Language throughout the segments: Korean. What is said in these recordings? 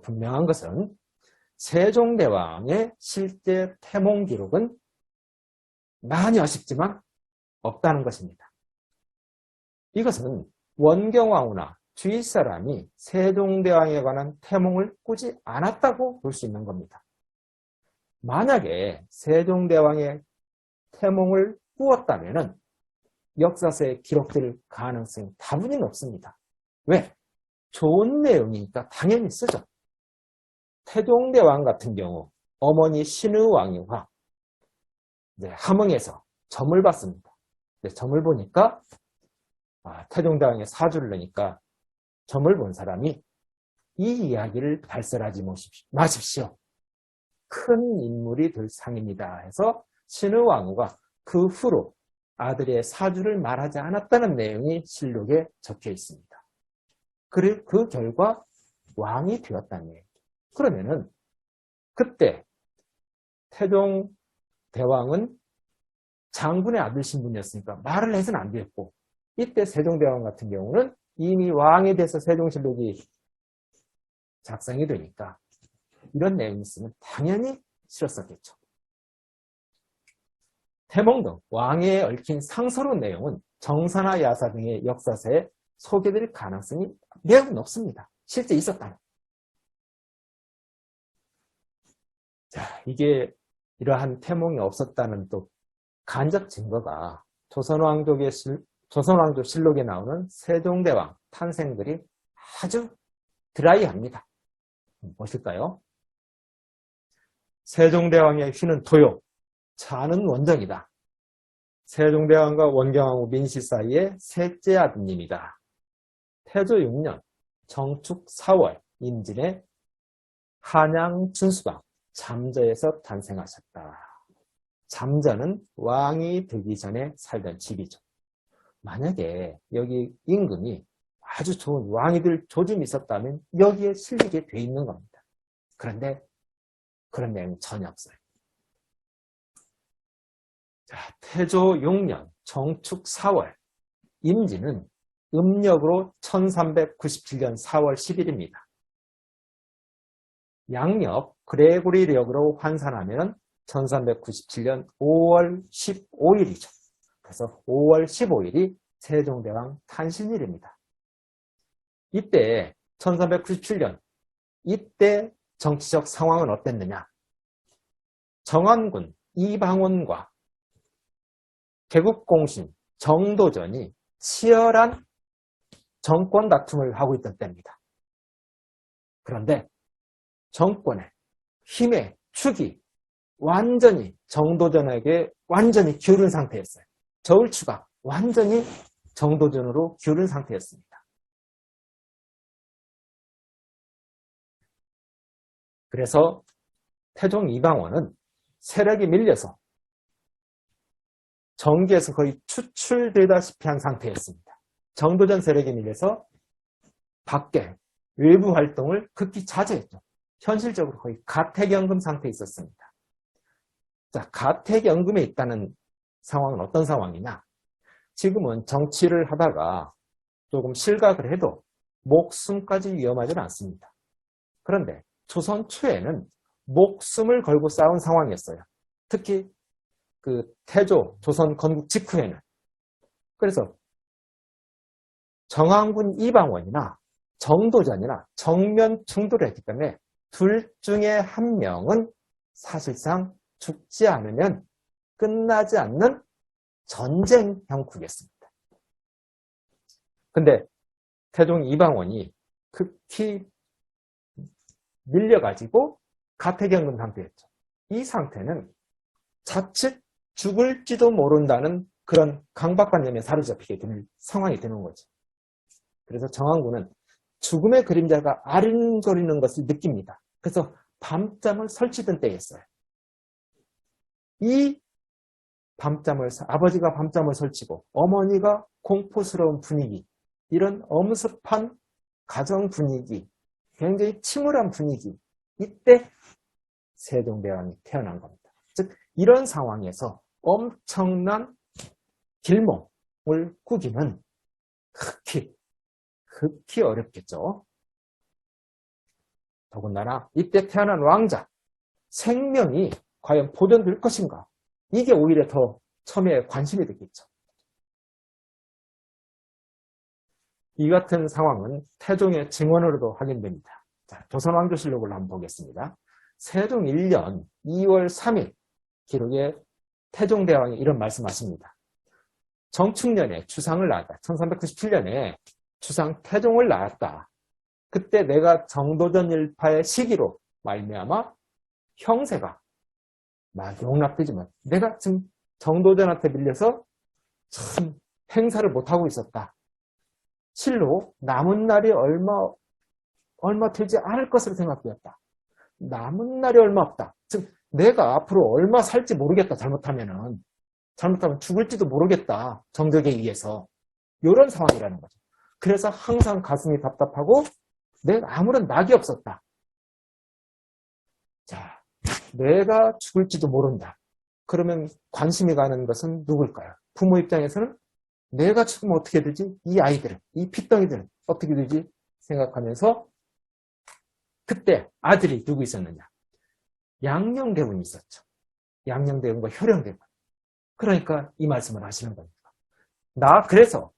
바로 분명한 것은 세종대왕의 실제 태몽 기록은 많이 아쉽지만 없다는 것입니다. 이것은 원경왕후나 주위 사람이 세종대왕에 관한 태몽을 꾸지 않았다고 볼 수 있는 겁니다. 만약에 세종대왕의 태몽을 꾸었다면 역사서에 기록될 가능성이 다분히 높습니다. 왜? 좋은 내용이니까 당연히 쓰죠. 태종대왕 같은 경우 어머니 신의왕후가 함흥에서 점을 봤습니다. 점을 보니까 태종대왕의 사주를 내니까 점을 본 사람이 이 이야기를 발설하지 마십시오. 큰 인물이 될 상입니다 해서 신의왕후가 그 후로 아들의 사주를 말하지 않았다는 내용이 실록에 적혀 있습니다. 그리고 그 결과 왕이 되었다는 얘기예요. 그러면은 그때 태종대왕은 장군의 아들 신분이었으니까 말을 해서는 안 되었고, 이때 세종대왕 같은 경우는 이미 왕이 돼서 세종실록이 작성이 되니까 이런 내용이 있으면 당연히 싫었었겠죠. 태몽 등 왕에 얽힌 상서로운 내용은 정사나 야사 등의 역사서에 소개될 가능성이 매우 높습니다. 실제 있었다면. 자, 이게 이러한 태몽이 없었다는 또 간접 증거가 조선왕조 실록에 나오는 세종대왕 탄생글이 아주 드라이합니다. 무엇일까요? 세종대왕의 휘는 토요, 차는 원정이다. 세종대왕과 원경왕후 민씨 사이의 셋째 아드님이다. 태조 6년 정축 4월 임진의 한양 준수방 잠저에서 탄생하셨다. 잠저는 왕이 되기 전에 살던 집이죠. 만약에 여기 임금이 아주 좋은 왕이 될 조짐이 있었다면 여기에 실리게 돼 있는 겁니다. 그런데 그런 내용이 전혀 없어요. 자, 태조 6년 정축 4월 임진은 음력으로 1397년 4월 10일입니다. 양력 그레고리력으로 환산하면 1397년 5월 15일이죠. 그래서 5월 15일이 세종대왕 탄신일입니다. 이때 1397년 이때 정치적 상황은 어땠느냐? 정안군 이방원과 개국공신 정도전이 치열한 정권 다툼을 하고 있던 때입니다. 그런데 정권의 힘의 축이 완전히 정도전에게 완전히 기울은 상태였어요. 저울추가 완전히 정도전으로 기울은 상태였습니다. 그래서 태종 이방원은 세력이 밀려서 정계에서 거의 추출되다시피 한 상태였습니다. 정도전 세력이 밀려서 밖에 외부 활동을 극히 자제했죠. 현실적으로 거의 가택연금 상태에 있었습니다. 자, 가택연금에 있다는 상황은 어떤 상황이냐? 지금은 정치를 하다가 조금 실각을 해도 목숨까지 위험하지는 않습니다. 그런데 조선 초에는 목숨을 걸고 싸운 상황이었어요. 특히 그 태조 조선 건국 직후에는. 그래서 정안군 이방원이나 정도전이나 정면 충돌을 했기 때문에 둘 중에 한 명은 사실상 죽지 않으면 끝나지 않는 전쟁 형국이었습니다. 근데 태종 이방원이 극히 밀려가지고 가택연금 상태였죠. 이 상태는 자칫 죽을지도 모른다는 그런 강박관념에 사로잡히게 되는 상황이 되는 거죠. 그래서 정안군은 죽음의 그림자가 아른거리는 것을 느낍니다. 그래서 밤잠을 설치던 때였어요. 이 아버지가 밤잠을 설치고 어머니가 공포스러운 분위기, 이런 엄습한 가정 분위기, 굉장히 침울한 분위기, 이때 세종대왕이 태어난 겁니다. 즉 이런 상황에서 엄청난 길몽을 꾸기는 극히 어렵겠죠. 더군다나 이때 태어난 왕자, 생명이 과연 보존될 것인가? 이게 오히려 더 처음에 관심이 됐겠죠. 이 같은 상황은 태종의 증언으로도 확인됩니다. 자, 조선왕조실록을 한번 보겠습니다. 세종 1년 2월 3일 기록에 태종대왕이 이런 말씀하십니다. 정축년에 추상을 낳았다. 1397년에 추상 태종을 낳았다. 그때 내가 정도전 일파의 시기로 말미암아 형세가 막 용납되지만 내가 지금 정도전한테 밀려서 참 행사를 못하고 있었다. 실로 남은 날이 얼마 되지 않을 것으로 생각되었다. 남은 날이 얼마 없다. 즉 내가 앞으로 얼마 살지 모르겠다. 잘못하면 죽을지도 모르겠다. 정적에 의해서. 이런 상황이라는 거죠. 그래서 항상 가슴이 답답하고 내가 아무런 낙이 없었다. 자, 내가 죽을지도 모른다. 그러면 관심이 가는 것은 누굴까요? 부모 입장에서는 내가 죽으면 어떻게 되지? 이 아이들은, 이 핏덩이들은 어떻게 되지? 생각하면서 그때 아들이 누구 있었느냐? 양녕대군이 있었죠. 양녕대군과 효령대군. 그러니까 이 말씀을 하시는 겁니다. 그래서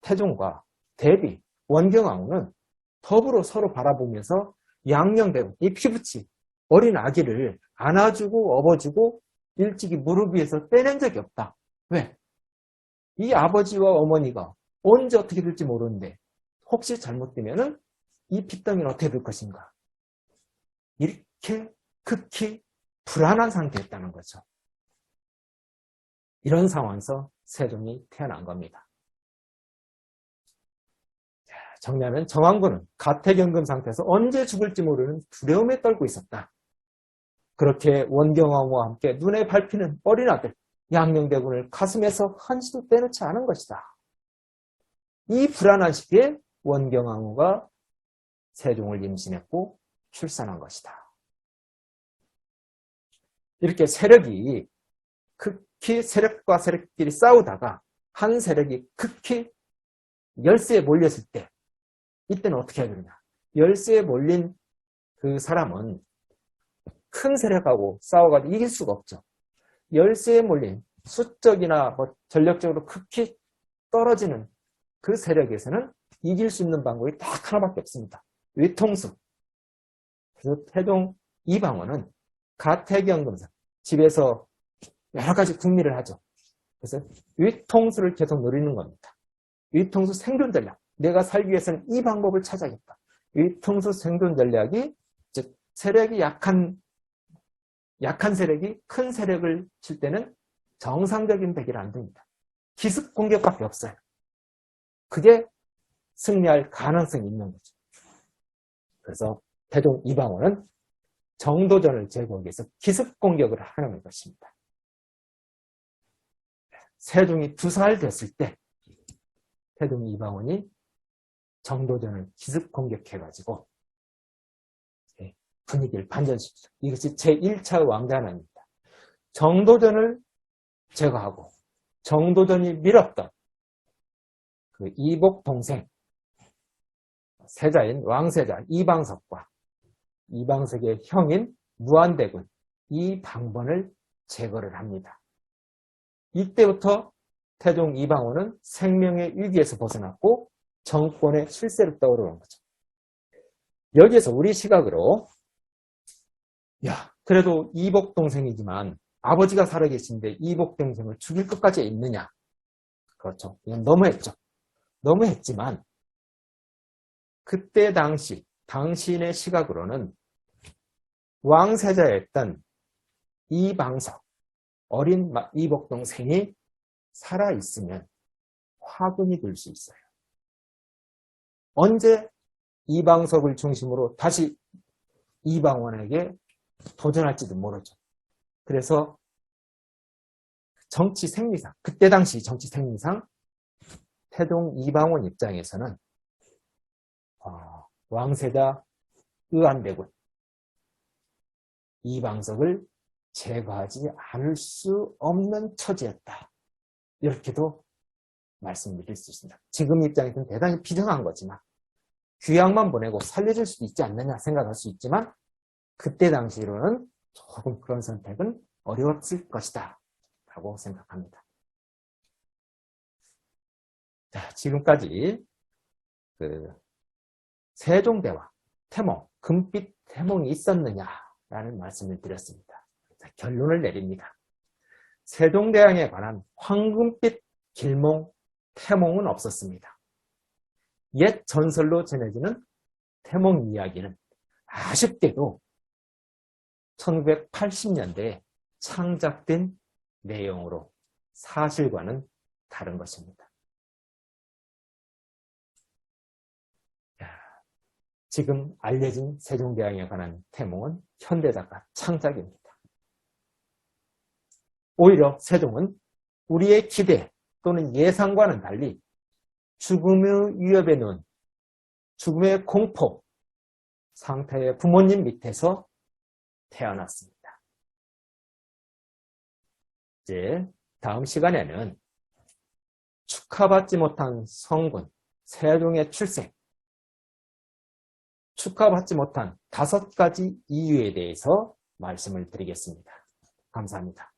태종과 대비, 원경왕후는 더불어 서로 바라보면서 양녕대군, 이 피부치 어린 아기를 안아주고 업어주고 일찍이 무릎 위에서 떼낸 적이 없다. 왜? 이 아버지와 어머니가 언제 어떻게 될지 모르는데 혹시 잘못되면은 이 핏덩이는 어떻게 될 것인가? 이렇게 극히 불안한 상태였다는 거죠. 이런 상황에서 세종이 태어난 겁니다. 정리하면 정왕군은 가택연금 상태에서 언제 죽을지 모르는 두려움에 떨고 있었다. 그렇게 원경왕후와 함께 눈에 밟히는 어린 아들 양녕대군을 가슴에서 한시도 떼놓지 않은 것이다. 이 불안한 시기에 원경왕후가 세종을 임신했고 출산한 것이다. 이렇게 세력이 극히 세력과 세력끼리 싸우다가 한 세력이 극히 열세에 몰렸을 때 이때는 어떻게 해야 되느냐. 열세에 몰린 그 사람은 큰 세력하고 싸워가지고 이길 수가 없죠. 열세에 몰린 수적이나 전력적으로 극히 떨어지는 그 세력에서는 이길 수 있는 방법이 딱 하나밖에 없습니다. 위통수. 그래서 태종 이방원은 가택연금상, 집에서 여러 가지 궁리를 하죠. 그래서 위통수를 계속 노리는 겁니다. 위통수 생존 전략. 내가 살기 위해서는 이 방법을 찾아야겠다. 위통수 생존 전략이 즉 세력이 약한 세력이 큰 세력을 칠 때는 정상적인 대결은 안 됩니다. 기습 공격밖에 없어요. 그게 승리할 가능성이 있는 거죠. 그래서 태종 이방원은 정도전을 제거하기 위해서 기습 공격을 하는 것입니다. 세종이 2살 됐을 때 태종 이방원이 정도전을 기습 공격해가지고 분위기를 반전시키죠. 이것이 제1차 왕자난입니다. 정도전을 제거하고 정도전이 밀었던 그 이복 동생 세자인 왕세자 이방석과 이방석의 형인 무한대군 이 방번을 제거를 합니다. 이때부터 태종 이방원은 생명의 위기에서 벗어났고 정권의 실세로 떠오르는 거죠. 여기에서 우리 시각으로 그래도 이복 동생이지만 아버지가 살아계신데 이복 동생을 죽일 것까지 있느냐? 그렇죠. 이건 너무했죠. 너무했지만 그때 당신의 시각으로는 왕세자였던 이방석, 어린 이복 동생이 살아있으면 화근이 될 수 있어요. 언제 이방석을 중심으로 다시 이방원에게 도전할지도 모르죠. 그래서 정치 생리상, 그때 당시 정치 생리상 태종 이방원 입장에서는 왕세자 의안대군 이방석을 제거하지 않을 수 없는 처지였다. 이렇게도 말씀드릴 수 있습니다. 지금 입장에서는 대단히 비정한 거지만 귀양만 보내고 살려줄 수도 있지 않느냐 생각할 수 있지만 그때 당시로는 조금 그런 선택은 어려웠을 것이다 라고 생각합니다. 자, 지금까지 세종대왕, 태몽, 금빛 태몽이 있었느냐라는 말씀을 드렸습니다. 자, 결론을 내립니다. 세종대왕에 관한 황금빛 길몽, 태몽은 없었습니다. 옛 전설로 전해지는 태몽 이야기는 아쉽게도 1980년대에 창작된 내용으로 사실과는 다른 것입니다. 지금 알려진 세종대왕에 관한 태몽은 현대작가 창작입니다. 오히려 세종은 우리의 기대 또는 예상과는 달리 죽음의 위협에 놓은 죽음의 공포 상태의 부모님 밑에서 태어났습니다. 이제 다음 시간에는 축하받지 못한 성군 세종의 출생, 축하받지 못한 5가지 이유에 대해서 말씀을 드리겠습니다. 감사합니다.